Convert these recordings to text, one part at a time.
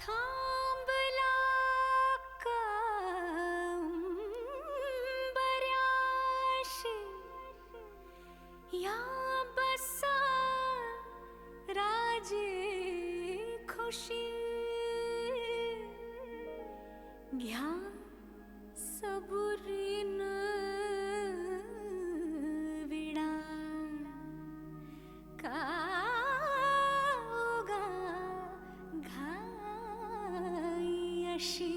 थांबला कंबऱ्याशी या बसा राजे खुशी घ्या सबुरीन विडा का ओगा घाई अशी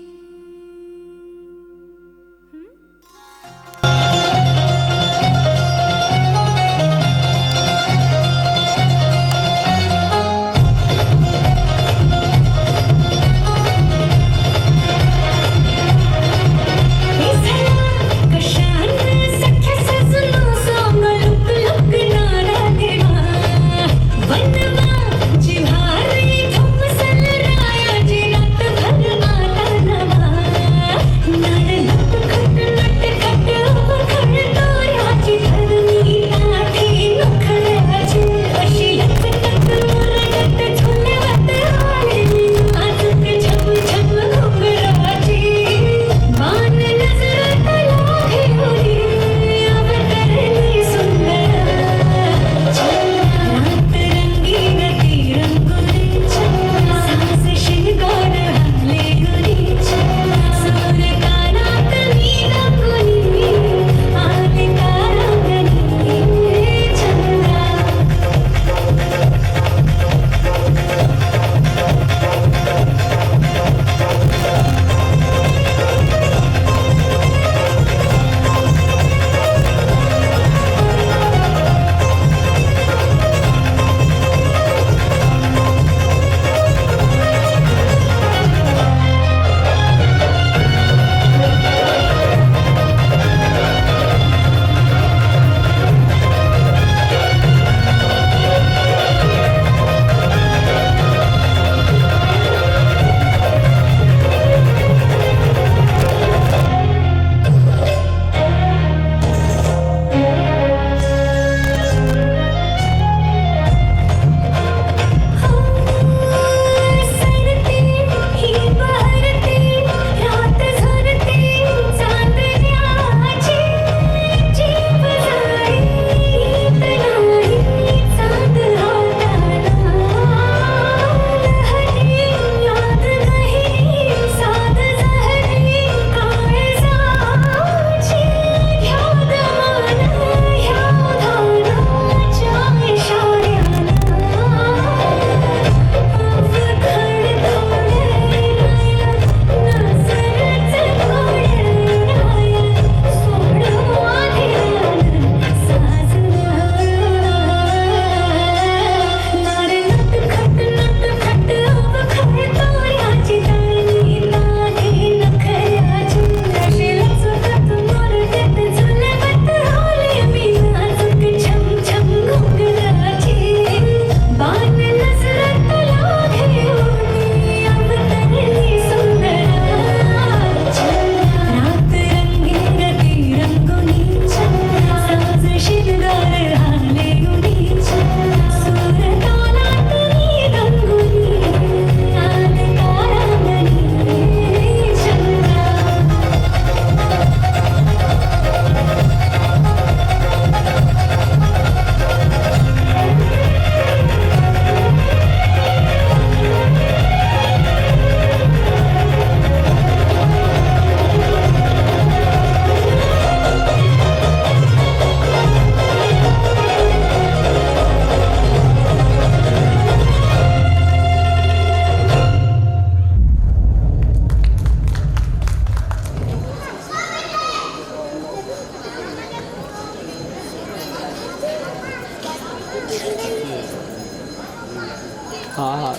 हाँ हाँ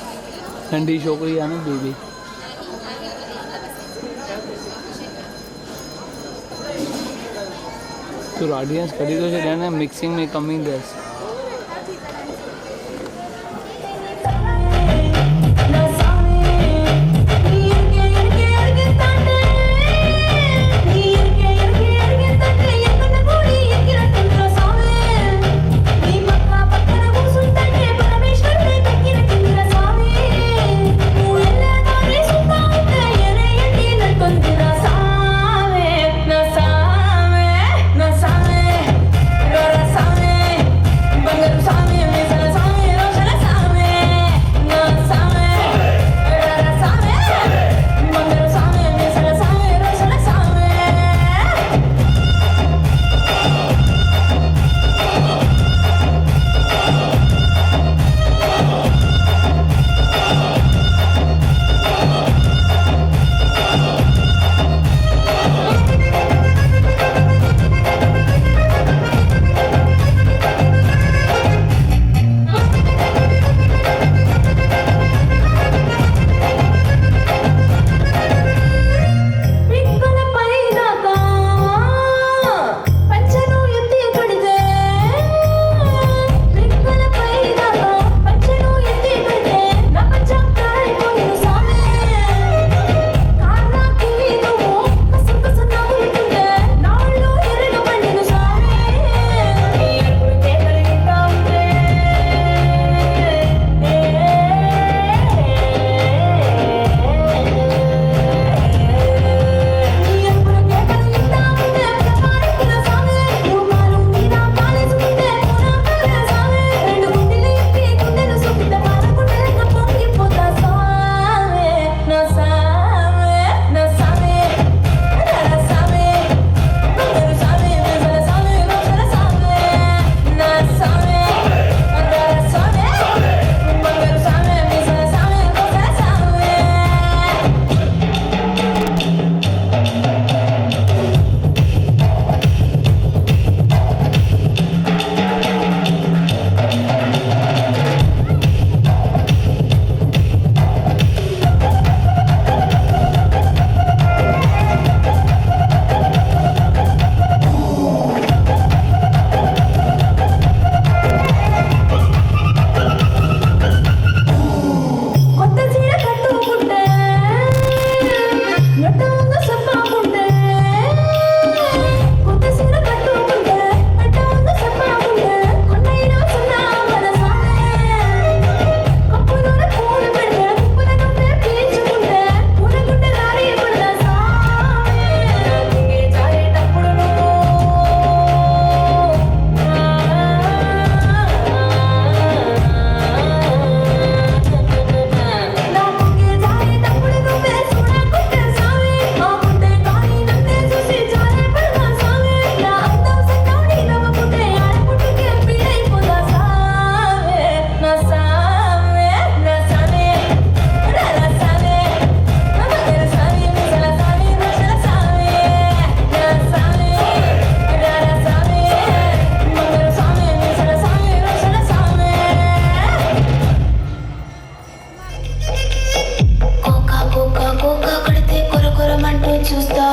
ठंडी छोकरी है ना बीबी। तो ऑडियंस करी तो रहना मिक्सिंग में कमी दस Thank you.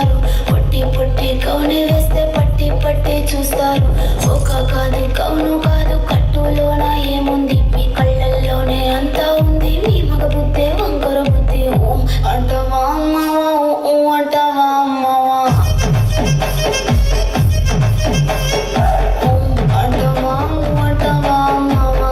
చూస్తారు. పొట్టి పొట్టి కౌని వేస్తే పట్టి పట్టి చూస్తారు. ఒక కాదు కౌను కాదు కట్టులోన ఏముంది, మీ కళ్ళల్లోనే అంతా ఉంది. మీ మగ బుద్ధే వంకర బుద్ధి. ఊ అంటవా అమ్మవా, ఊ అంటవా అమ్మవా, ఊ అంటవా అంటవా అమ్మవా.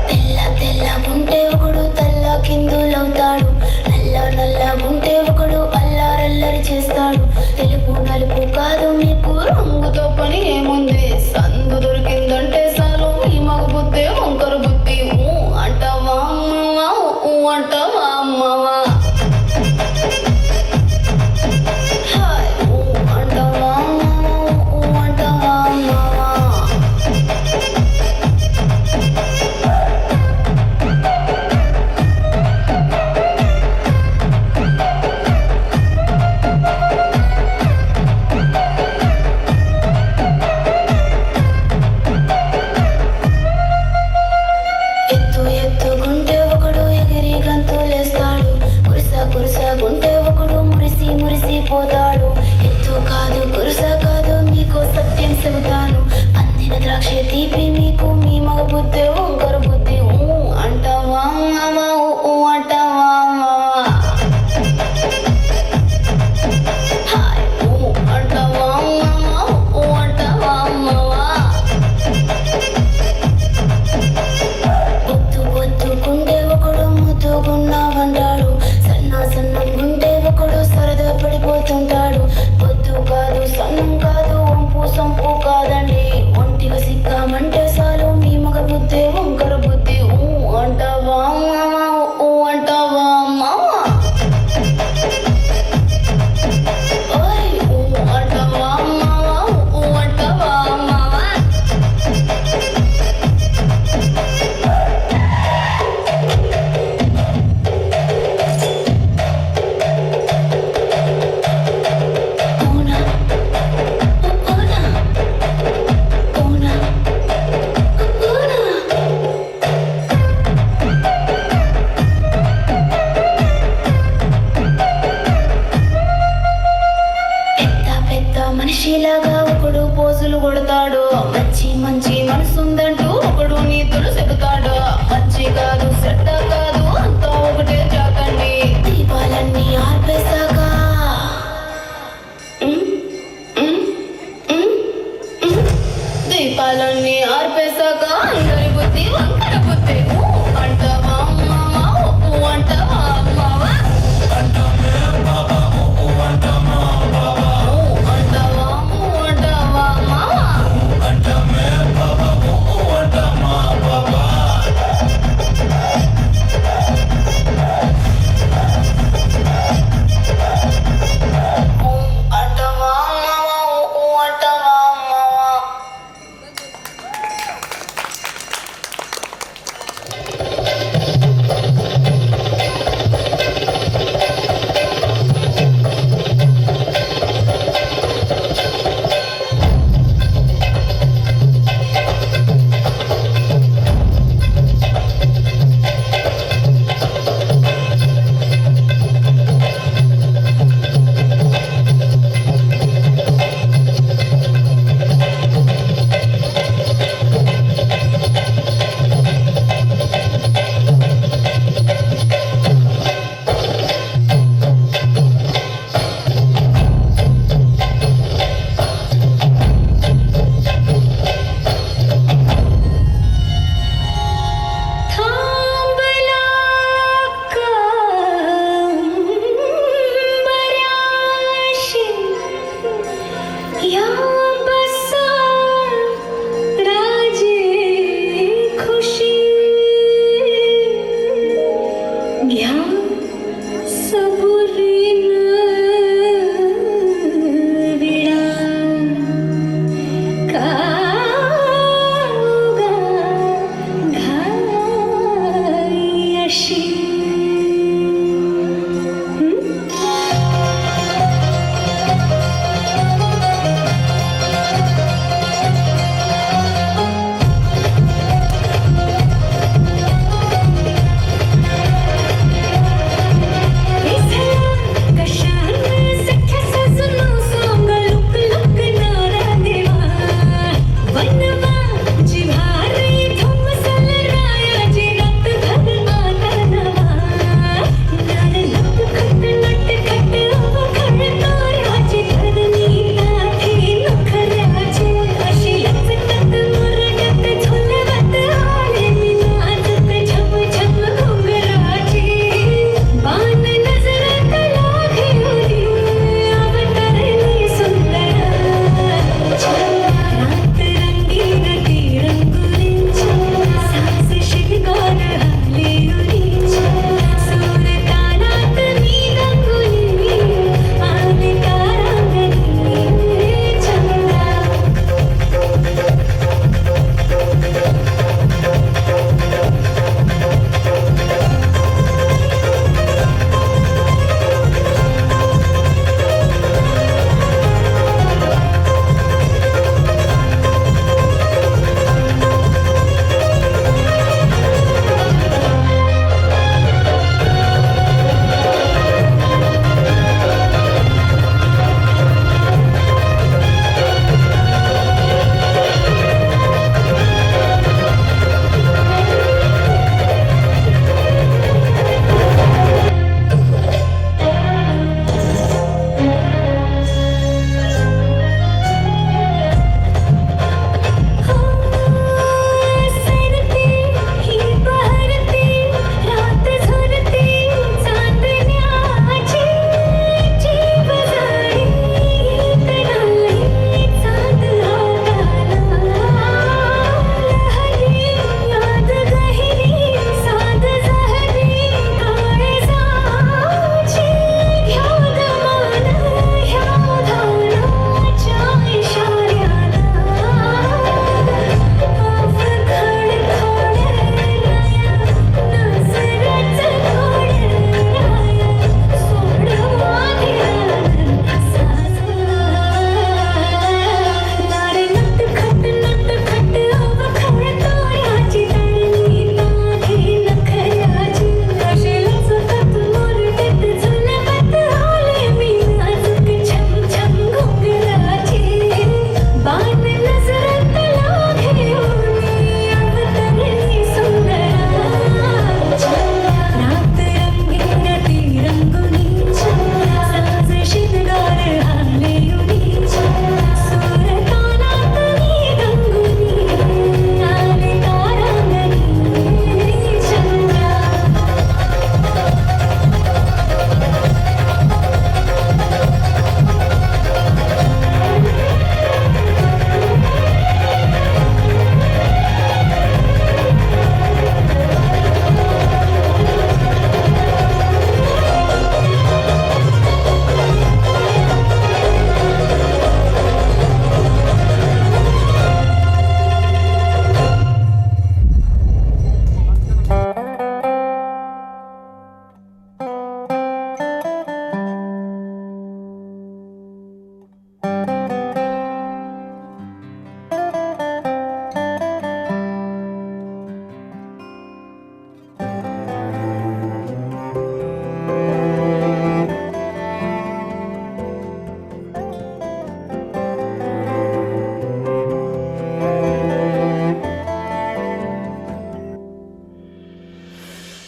తెల్ల తెల్లగుంటే ఒకడు తెల్ల కిందులవుతాడు, నల్ల నల్లగుంటే ఒకడు అల్లారల్లరి చేస్తాడు. తెలుపు నలుపు కాదు మీకు రంగుతో పని ఏముంది, సందు దొరికిందంటే చాలు మీ మగ బుద్ధే వంకర బుద్ధి. ఊ అంటవా అమ్మవా, ఊ అంటవా అమ్మవా, హాయ్ ఊ అంటవా అమ్మవా, ఊ అంటవా అమ్మవా. ఎత్తు ఎత్తుకుంటే ఒకడు ఎగిరి గంతులేస్తాడు, కురుస కురుసగుంటే ఒకడు మురిసి మురిసిపోతాడు. ఎత్తు కాదు కురుస కాదు మీకు సత్యం చెబుతాను, అందిన ద్రాక్ష తీపి మీకు మీ మగ బుద్ధి వంకర బుద్ధి. ఊ అంటవా అమ్మవా, ఊ అంటవా అమ్మవా, హాయ్ ఊ అంటవా అమ్మవా, ఊ అంటవా అమ్మవా. పొద్దు పొద్దుకుంటే ఒకడు ముద్దుగున్నావంటాడు, సన్న సన్నంగుంటే ఒకడు సరదా పడిపోతుంటాడు. పొద్దు కాదు సన్నం కాదు వంపు సంపు కాదండి, ఒంటిగా సిక్కామంటే చాలు మీ మగ బుద్ధే వంక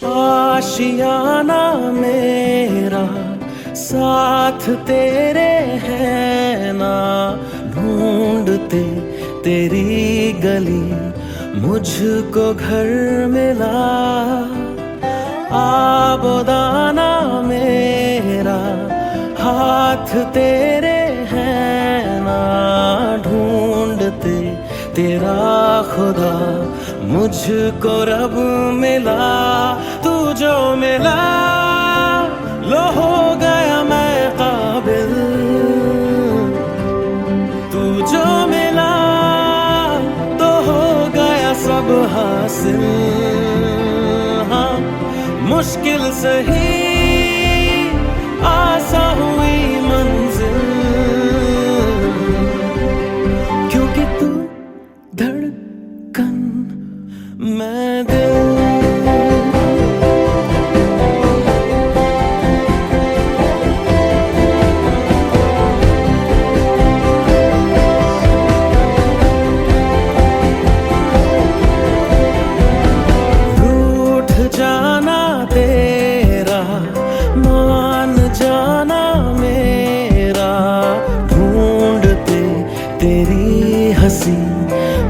आशियाना मेरा साथ तेरे है ना, ढूंढते तेरी गली मुझको घर मिला। आबोदाना मेरा हाथ तेरे है ना, ढूंढते तेरा खुदा मुझको रब मिला। तू जो मिला लो हो गया मैं काबिल, तू जो मिला तो हो गया सब हासिल। हाँ मुश्किल सही आसा हुई मंजिल, क्योंकि तू धड़कन मैं दिल।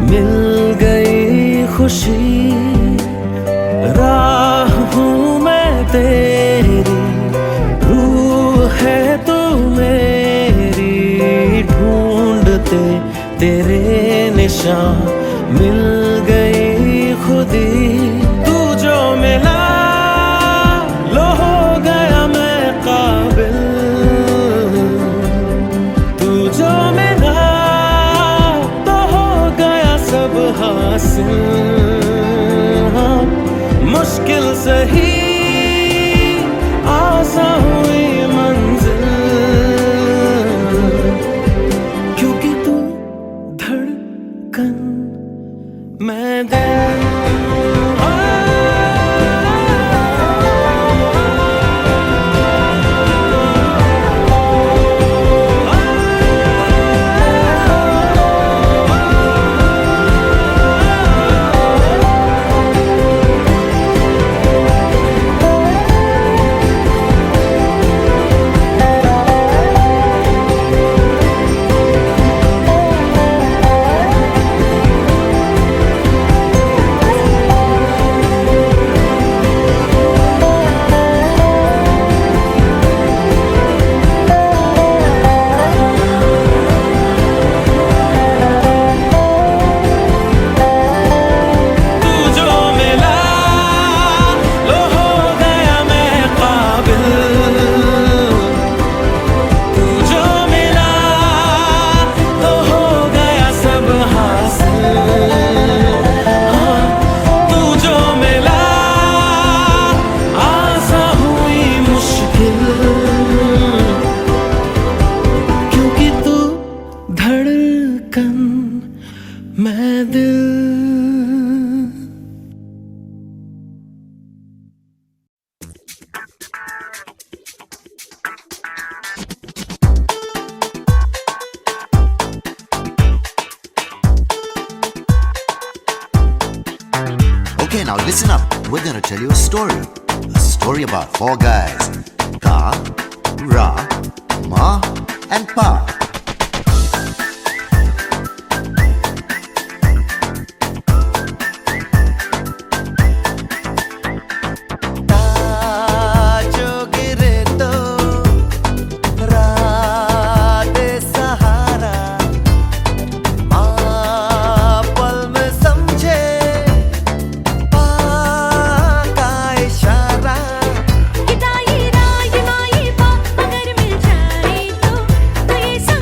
मिल गई खुशी, राह हूँ मैं तेरी, रूह है तू मेरी, ढूंढते तेरे निशान मिल गई खुदी। तू जो मिला लो हो गया मैं काबिल, तू जो मिला सब हासिल। हाँ मुश्किल सही आसा हुई मंजिल, क्योंकि तू धड़कन मैं दिल। Okay, now listen up. We're gonna tell you a story. A story about four guys. Ka, Ra, Ma, and Pa. ये दाई राई माई पा अगर मिल जाए तो ये सब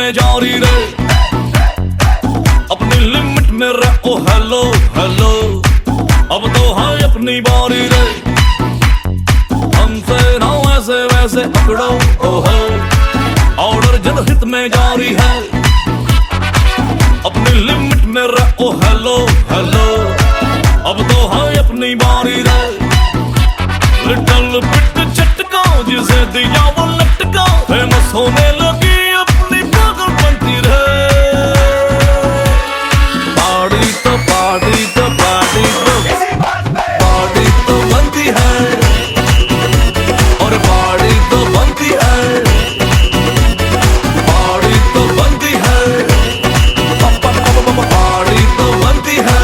में जारी रहे, अपनी लिमिट में रहो। हेलो हेलो, अब तो है अपनी बारी रे, हमसे ना ऐसे वैसे पकड़ो। ओहो, ऑर्डर जनहित में जारी है, अपनी लिमिट में रहो। हेलो हेलो, अब तो है अपनी बारी रे, लिटिल बिट झटका जिसे दिया वो लटका, फेमस होने लगी अपनी पागल बनती रहे। पार्टी तो पार्टी तो पार्टी तो पार्टी तो बनती है, और पार्टी तो बनती है, पार्टी तो बनती है, पार्टी तो बनती है।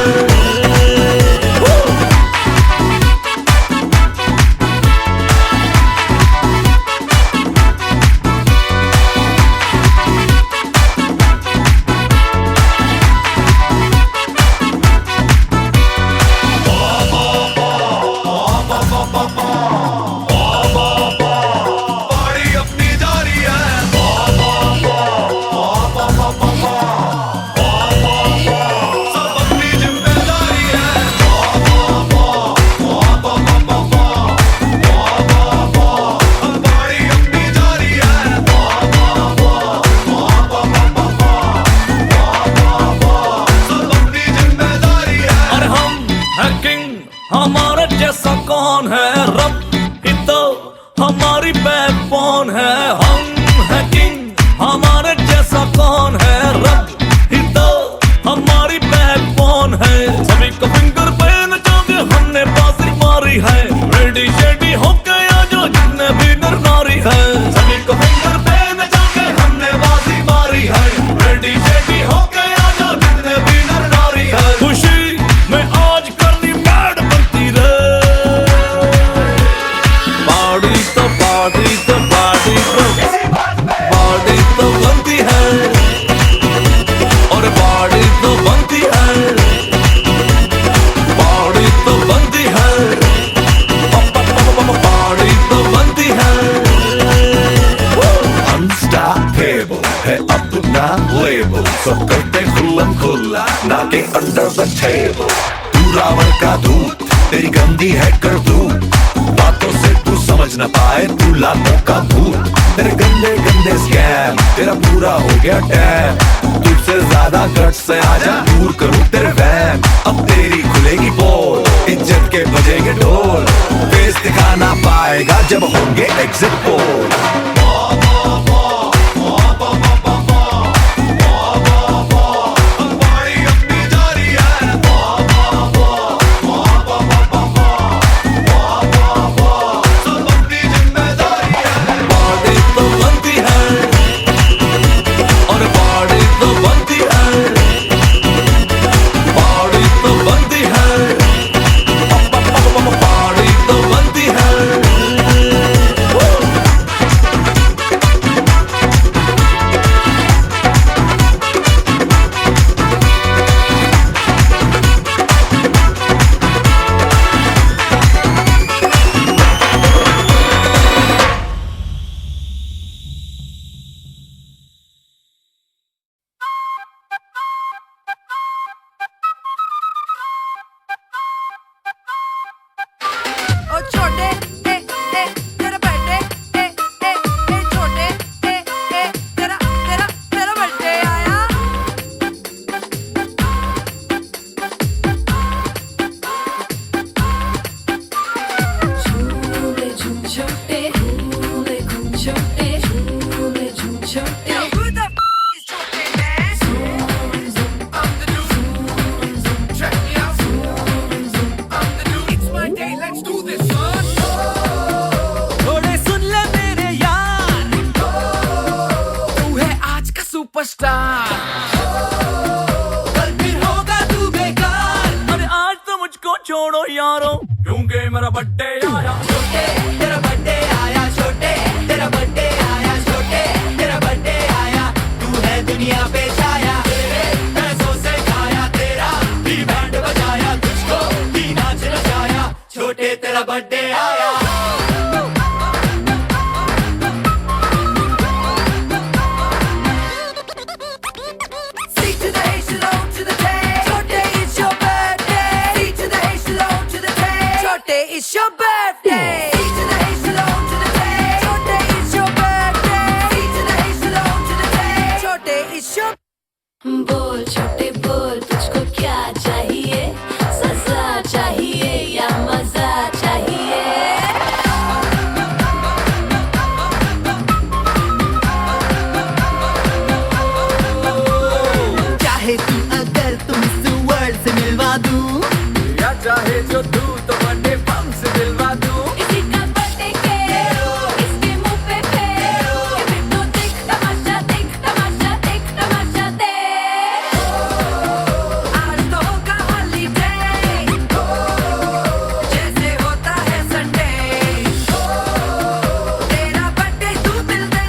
हमारे जैसा कौन है, रब ही तो हमारी बैकबोन है। हम है किंग, हमारे जैसा कौन है, रब ही तो हमारी बैकबोन है। सभी को फिंगर पे नचाके हमने बाजी मारी है, रेडी शेडी हो गया जो जितने भी नर नारी है। सभी को फिंगर पे नचाके हमने बाजी मारी है, रेडी शेडी हो गया जो जितने भी नर नारी है। खुशी में आज करनी बैड बनती रे, पार्टी तो पार्टी तो पार्टी तो पार्टी तो बनती है, और पार्टी तो बनती है, पार्टी तो बनती है, पार्टी तो बनती है। Unstoppable है अपना लेबल, सब करते खुल्लम खुल्ला, नाके अंडर द टेबल। तू रावण का दूत, तेरी गंदी है करतूत, बातों से तू समझ न पाए, तू लातों का भूत। तेरे गंदे गंदे स्कैम, तेरा पूरा हो गया टैम, तुझसे ज्यादा गट्स से आजा दूर करूं तेरे वैम। अब तेरी खुलेगी पोल, इज्जत के बजेंगे ढोल, फेस दिखा ना पाएगा जब होंगे एग्जिट पोल। सुपरस्टार, कल फिर होगा तू बेकार। अरे आज तो मुझको छोड़ो यारो, क्योंकि मेरा बर्थडे आया। छोटे तेरा बर्थडे आया, छोटे तेरा बर्थडे आया, छोटे तेरा बर्थडे आया। तू है दुनिया पे छाया, तेरे पैसों से खाया, तेरा भी बैंड बजाया, तुझको भी नाच नचाया। छोटे तेरा बर्थडे आया। your birthday. C to the H to the O to the J. Chote, it's your birthday. C to the H to the O to the J. Chote, it's your. बोल छोटे बोल तुझको क्या चाहिए, सजा चाहिए या मजा चाहिए। चाहे तू अगर तुम इस वर्ल्ड से मिलवा दूं, या चाहे जो तू तो बर्थडे बम से दिलवा दूं। किसी का बर्थडे केक इसके मुंह पे फेंक, ये फिर तो देख तमाशा देख तमाशा देख तमाशा देख। आज तो होगा हॉलीडे, जैसे होता है संडे। तेरा बर्थडे तू दिल दे।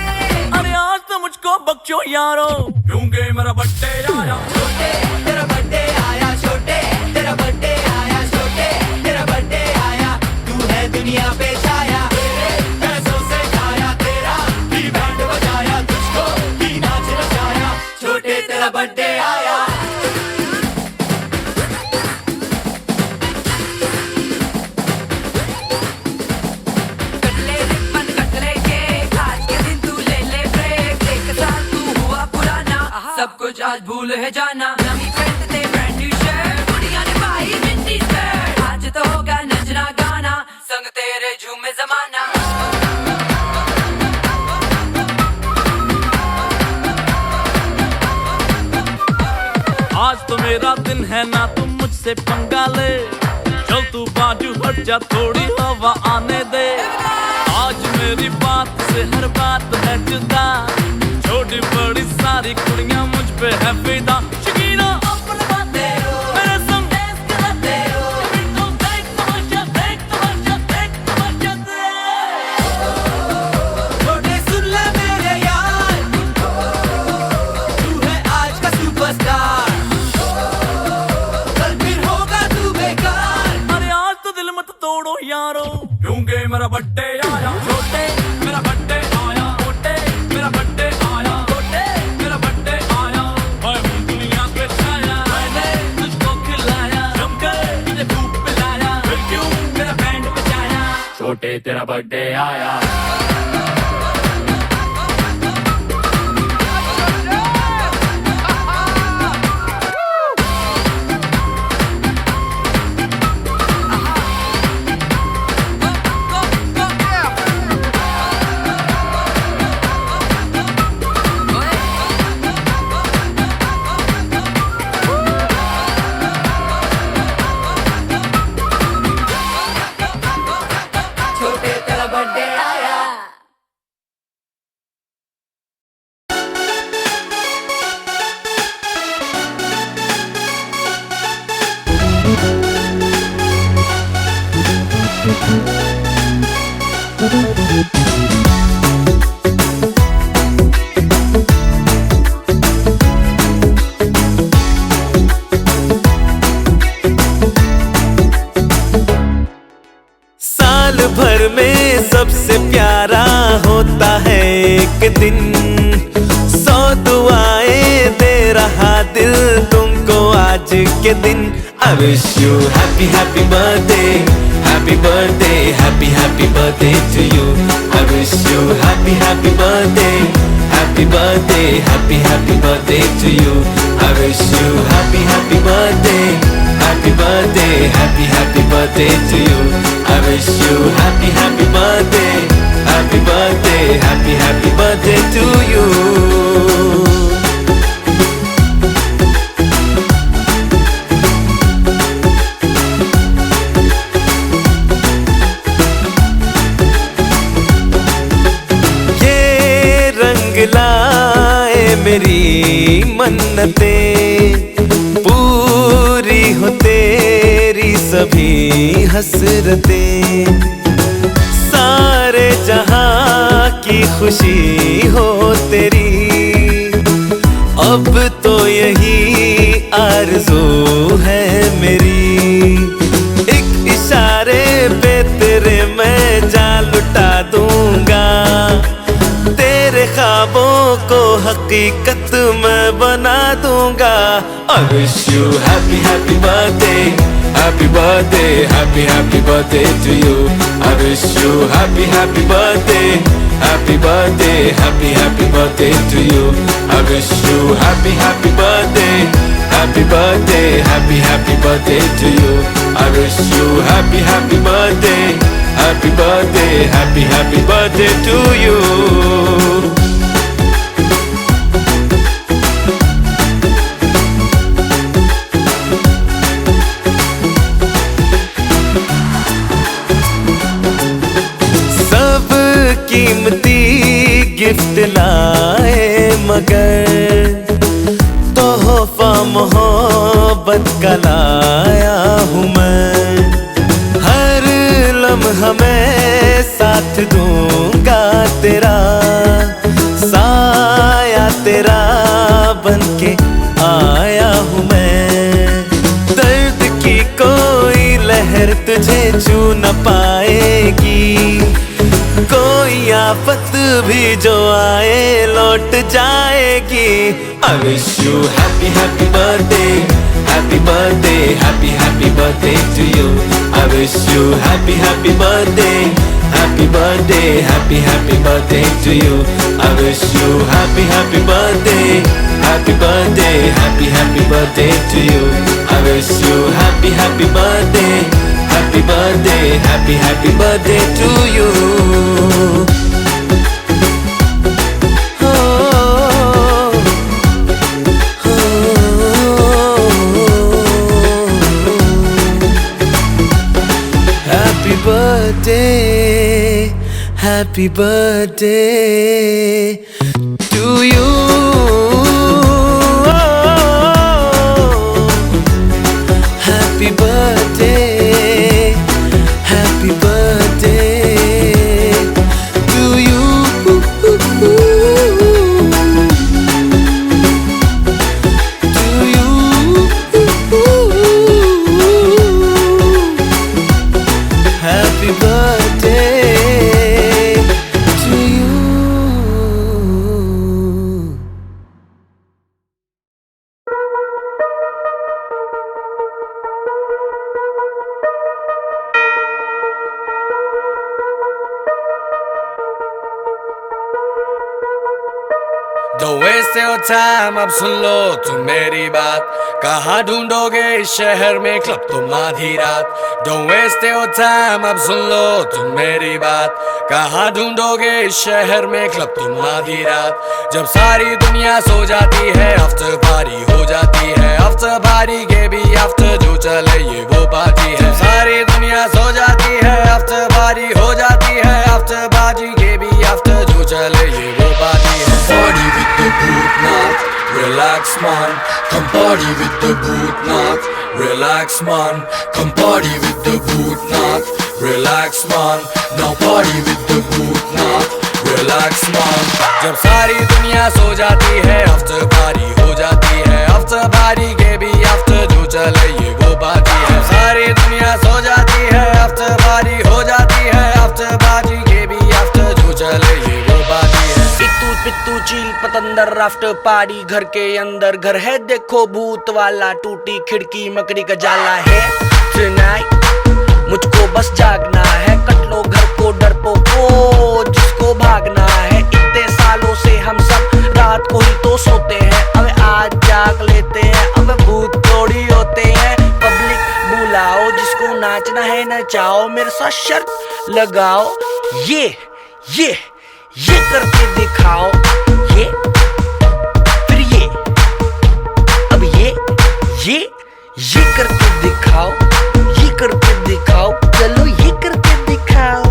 अरे आज तो मुझको बख्शो यारो, क्योंकि मेरा बर्थडे आया। छोटे तेरा बर्थडे आया, छोटे तेरा बर्थडे आया, छोटे तेरा बर्थडे आया। तू है दुनिया पे छाया, तेरे पैसों से खाया, तेरा ही बैंड बजाया, तुझको ही नाच नचाया। छोटे तेरा बर्थडे आया। कट ले रिबन कट ले केक, आज के दिन तू ले ले ब्रेक। एक साल तू हुआ पुराना, सब कुछ आज भूल है जाना। नवी पैंट ते ब्रांड न्यू शर्ट, कुड़ियां ने पाई मिनी स्कर्ट। आज तो होगा नचना गाना, संग तेरे झूमे जमाना। आज तो मेरा दिन है ना, तुम मुझसे पंगा ले। चल तू बाजू हट जा, थोड़ी हवा आने दे। आज मेरी बात से हर बात है जुदा, छोटी बड़ी सारी कुड़ियां मुझ पे है फिदा। शकीना अपने बातें मेरे संग dance कराते, कभी तो देख तमाशा देख तमाशा देख तमाशा देख। छोटे सुन ले मेरे यार, तू है आज का सुपरस्टार, कल फिर होगा तू बेकार। अरे आज तो दिल मत तोड़ो यारो, क्योंकि मेरा बर्थडे आया। छोटे मेरा बर्थडे आया, छोटे मेरा बर्थडे आया, छोटे मेरा बर्थडे आया। मैं हूँ दुनिया पे छाया, मैंने तुझको खिलाया, जमकर तुझे धूप पिलाया, फिर क्यों मेरा बैंड बजाया। छोटे तेरा बर्थडे आया। छोटे तेरा बर्थडे आया। साल भर में सबसे प्यारा होता है एक दिन, 100 दुआएं दे रहा दिल तुमको आज के दिन। I wish you happy happy birthday, happy birthday, happy happy birthday to you. I wish you happy happy birthday, happy birthday, happy happy birthday to you. I wish you happy happy birthday, happy birthday, happy happy birthday to you. I wish you happy happy birthday, happy birthday, happy happy birthday to you. ये रंग लाए मेरी मन्नतें, पूरी हो तेरी सभी हसरतें। सारे जहां की खुशी हो तेरी, अब तो यही आरज़ू है मेरी। एक इशारे पे तेरे मैं जान लुटा दूंगा, तेरे ख्वाबों को हक हकीकत मैं बना दूंगा। I wish you happy happy birthday, happy birthday, happy happy birthday to you. I wish you happy happy birthday, happy birthday, happy happy birthday to you. I wish you happy happy birthday, happy birthday, happy happy birthday to you. I wish you happy happy birthday, happy birthday, happy happy birthday to you. सब कीमती gift लाए मगर तोहफा मोहब्बत का लाया हूँ मैं। हर लम्हा मैं साथ दूंगा तेरा, साया तेरा बनके आया हूँ मैं। दर्द की कोई लहर तुझे छू न पाएगी, कोई आफत भी जो आए लौट जाएगी। I wish you happy happy birthday, happy birthday, happy happy birthday to you. I wish you happy happy birthday, happy birthday, happy happy birthday to you. I wish you happy happy birthday, happy birthday, happy happy birthday to you. I wish you happy happy birthday, happy birthday, happy happy birthday to you. Happy birthday, happy birthday to you. Happy birthday, happy birthday to you. To you. Happy birthday to you. Don't waste your time, अब सुन लो तुम मेरी बात। कहाँ ढूंढोगे इस शहर में club तुम आधी रात। Don't waste your time, अब सुन लो तुम मेरी बात। कहाँ ढूंढोगे इस शहर में क्लब तुम आधी रात। जब सारी दुनिया सो जाती है आफ्टर पार्टी हो जाती है। आफ्टर पार्टी के भी आफ्टर जो चले ये वो पार्टी है। सारी दुनिया सो जाती है आफ्टर पार्टी हो जाती है। आफ्टर पार्टी के भी आफ्टर जो चले ये वो पार्टी है। Party with the Bhutnath, relax man. Come party with the Bhutnath, relax man. Come party with the Bhutnath, relax man. Now party with the Bhutnath, relax man. जब सारी दुनिया सो जाती है आफ्टर पार्टी हो जाती है। आफ्टर पार्टी के भी आफ्टर जो चले ये वो पार्टी है। सारी दुनिया सो जाती है आफ्टर पार्टी हो जाती है। आफ्टर पार्टी के भी आफ्टर जो चले ये वो पार्टी है। इतू पित्तू चील पतंदर आफ्टर पार्टी घर के अंदर घर है देखो भूत वाला। टूटी खिड़की मकड़ी का जाला है tonight। मुझको बस जागना है, कट लो घर को डरपोको जिसको भागना है। इतने सालों से हम सब रात को ही तो सोते हैं, अब आज जाग लेते हैं। अब भूत थोड़ी होते हैं। पब्लिक बुलाओ जिसको नाचना है नचाओ, मेरे साथ शर्त लगाओ। ये करके दिखाओ। ये फिर ये अब ये करके दिखाओ। ये करके दिखाओ, चलो ये करके दिखाओ।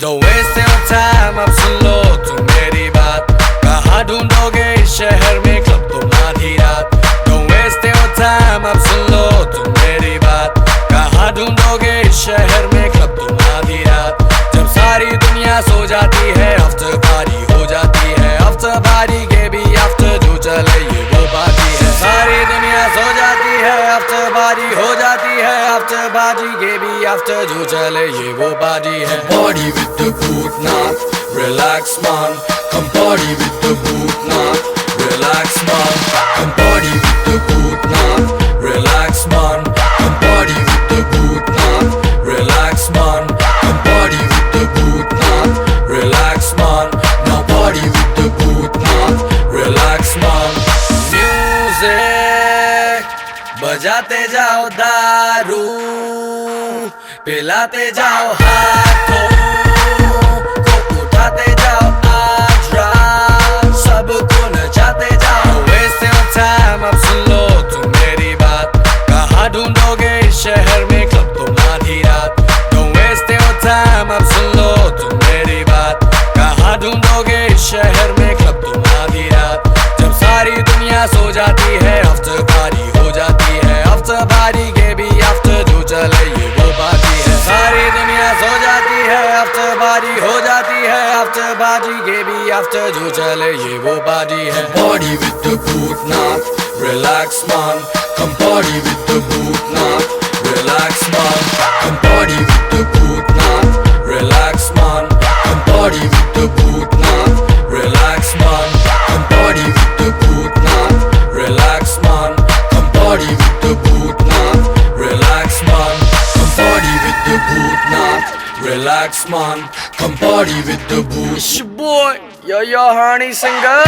Don't waste your time, अब सुन लो तुम मेरी बात। कहाँ ढूंढोगे इस शहर में क्लब तुम आधी रात। Don't waste your time, अब सुन लो तुम मेरी बात। कहाँ ढूंढोगे इस शहर में क्लब तुम आधी रात। जब सारी दुनिया सो जाती है आफ्टर पार्टी हो जाती है। आफ्टर पार्टी के भी आफ्टर जो चले ये वो पार्टी है। सारी दुनिया सो जाती है आफ्टर पार्टी हो जाती है। आफ्टर पार्टी के भी आफ्टर जो चले ये वो पार्टी है। Party with the Bhutnath, relax man. come party with the Bhootnath. Relax man, come party with the Bhootnath. Relax man, come party with the Bhootnath. Relax man, come party with the Bhootnath. Relax man, now party with the Bhootnath. Relax man. Music बजाते जाओ दारू, पिलाते जाओ हाथों को, उठाते जाओ आज रात, सबको नचाते जाओ। Waste your time, अब सुन लो तुम मेरी बात, कहाँ ढूंढोगे इस शहर में क्लब तुम आधी रात। Don't waste your time, अब सुन लो तुम मेरी बात, कहाँ ढूंढोगे इस शहर में क्लब तुम आधी रात। जब सारी दुनिया सो जाती है आफ्टर पार्टी हो जाती है, आफ्टर पार्टी के भी आफ्टर जो चले ये वो पार्टी है। सारी दुनिया सो जाती है आफ्टर पार्टी हो जाती है, आफ्टर पार्टी के भी आफ्टर जो चले ये वो पार्टी है। Party with the Bhootnath, relax man, come party with the Bhootnath. Relax man, come party with the Bhootnath. Relax man, come party with the Bhootnath. Relax man, come party with the Bhootnath. Relax man, come party with the Bhootnath. Relax man, come party with the Bhootnath. Relax man, come party with the Bhoot. It's your boy, yo honey singer.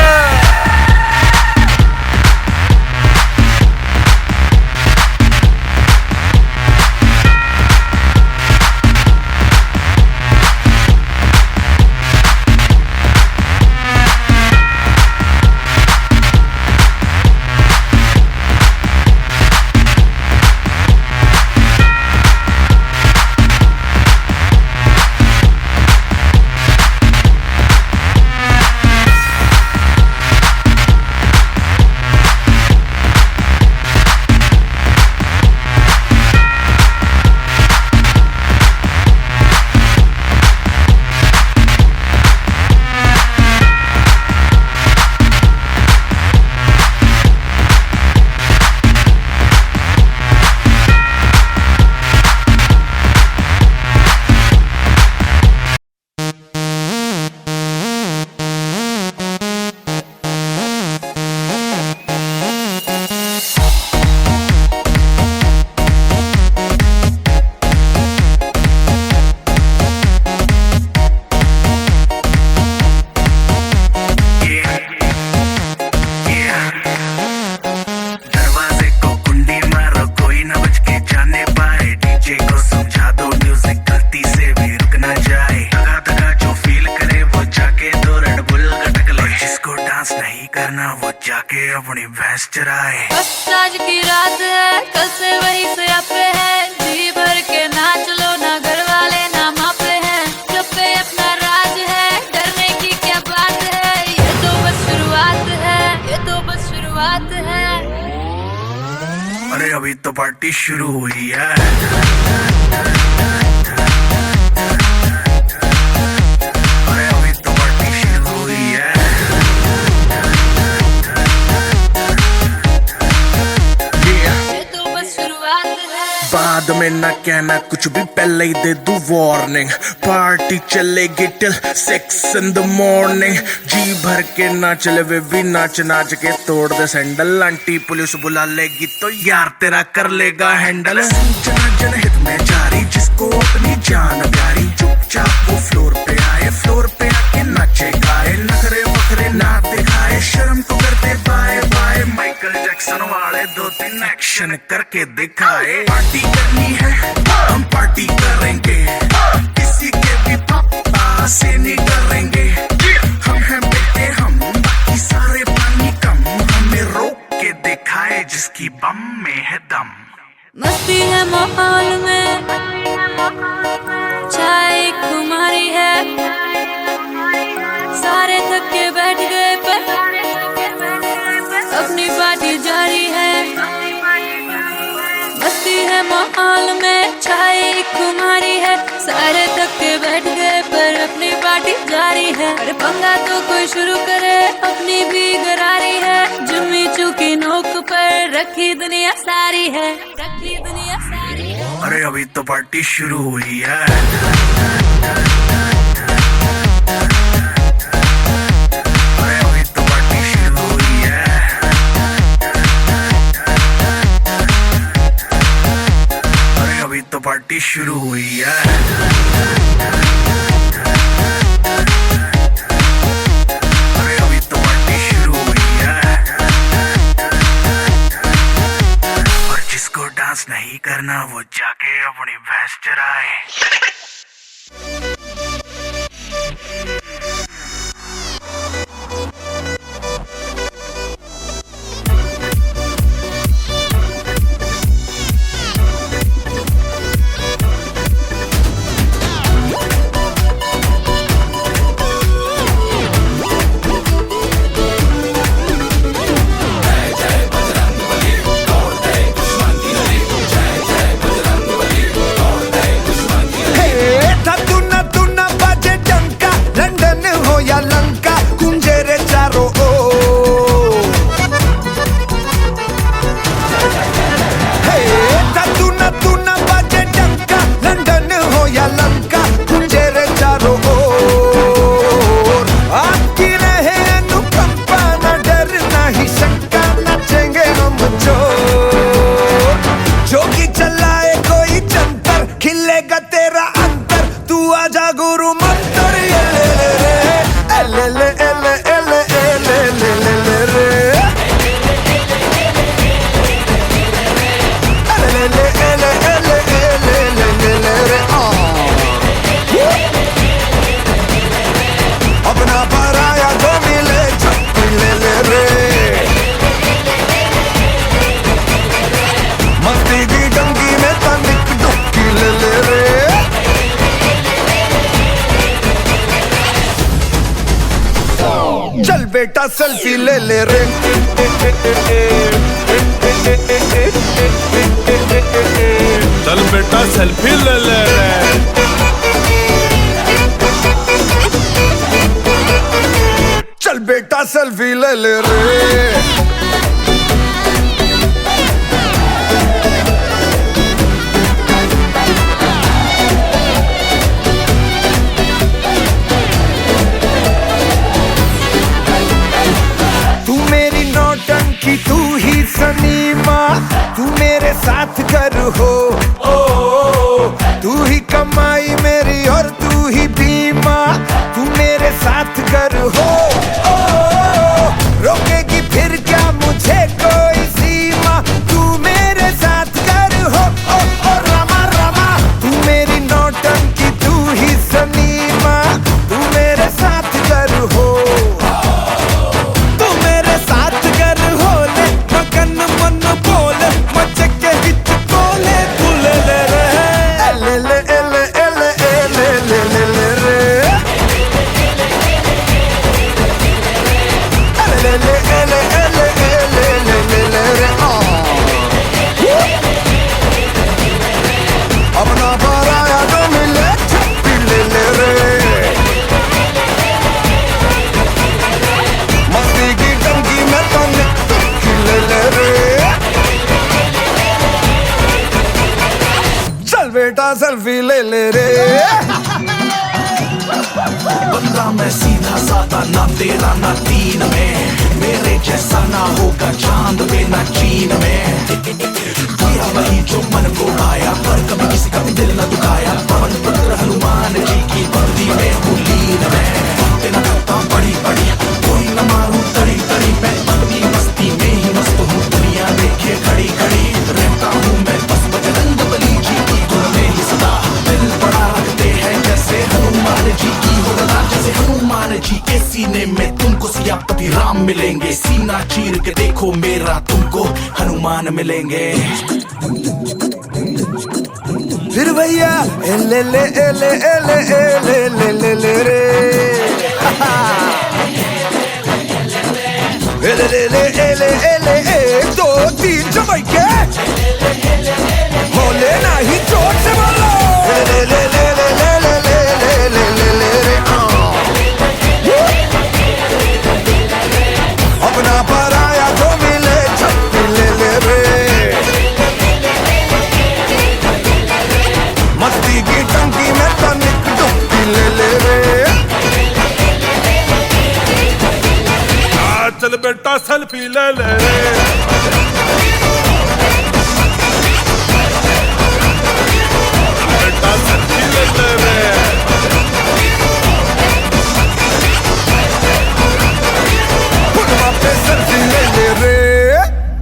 अपनी भैंस चराए। बस आज की रात है, कल से वही से पे है, जी भर के नाच लो, ना घर वाले ना मापे हैं, जब पे अपना राज है, डरने की क्या बात है, ये तो बस शुरुआत है, ये तो बस शुरुआत है। अरे अभी तो पार्टी शुरू हुई है। बाद में ना कहना कुछ भी, पहले ही दे दूं वार्निंग, पार्टी चलेगी टिल 6 in the morning। जी भर के ना चले वे भी नाच नाच के तोड़ दे सैंडल, आंटी पुलिस बुला लेगी तो यार तेरा कर लेगा हैंडल। जनहित में जारी, जिसको अपनी जान प्यारी, चुपचाप वो फ्लोर पे आए, फ्लोर पे आके नाचे गाए, नखरे वखरे ना दिखाए, शर्म को करते बाय बाय, माइकल जैक्सन वाले 2-3 एक्शन करके दिखाए। पार्टी करनी है हम पार्टी करेंगे, किसी के भी पापा से नहीं डरेंगे, हम हैं बेटे हम, बाकी सारे पानी कम, हमें रोक के दिखाए जिसकी बम में है दम। मस्ती है माहौल में, चाय खुमारी है, सारे थक के बैठ गए पर अपनी पार्टी जारी है। मस्ती है माहौल में, चाय खुमारी है, सारे थक के बैठ गए पर अपनी पार्टी जारी है। अरे पंगा तो कोई शुरू करे, अपनी भी गरारी है, जुम्मी चूकी नोक पर रखी दुनिया सारी है, रखी दुनिया सारी है। अरे अभी तो पार्टी शुरू हुई है। पार्टी शुरू हुई है। अरे अभी तो पार्टी शुरू हुई है और जिसको डांस नहीं करना वो जाके अपनी भैंस चराए। चल बेटा सेल्फी ले ले रे, चल बेटा सेल्फी ले ले रे। चल बेटा सेल्फी ले ले रे। तू ही सनीमा, तू मेरे साथ कर हो, तू ही कमाई मेरी और तू ही बीमा, तू मेरे साथ कर हो, रोकेगी फिर क्या मुझे कोई सीमा, तू मेरे साथ कर हो, रमा रमा, तू मेरी नौटंकी तू ही सनीमा, तू मेरे साथ कर हो, अपना पराया जो मिले छप्पी ले ले रे, मस्ती की टंकी में तो निकल ले ले रे। चल बेटा सेल्फी ले ले रे। बंदा मैं सीधा साधा ना तेरा ना तीन में, मेरे जैसा ना होगा चांद में ना चीन में, किया वही जो मन को आया पर कभी किसी का भी दिल न दुखाया, पवन पुत्र हनुमान जी की भक्ति में हूँ लीन में, तेरा करता बड़ी बड़ी कोई न मारूं तड़ी तड़ी, मैं अपनी मस्ती में ही मस्त हूँ, दुनिया देखे खड़ी खड़ी, रहता हूँ मैं बस बजरंग बली जी की धुन में ही सदा, दिल बड़ा रखते हैं जैसे हनुमान जी की हो गदा, जैसे हनुमान जी के सीने में तुमको सियापति राम मिलेंगे, सीना चीर के देखो मेरा तुमको हनुमान मिलेंगे। फिर भैया ले ले ले ले ले ले ले ले ले रे, ले ले ले ले ले 1 2 3 जमाइके बोले नहीं जोर से बोलो, ले ले ले ले ले ले ले ले ले ले रे, अपना पराया जो मिले छप्पी ले ले रे, मस्ती की टंकी में तो निक डुबकी ले ले रे। चल बेटा सेल्फी ले ले रे।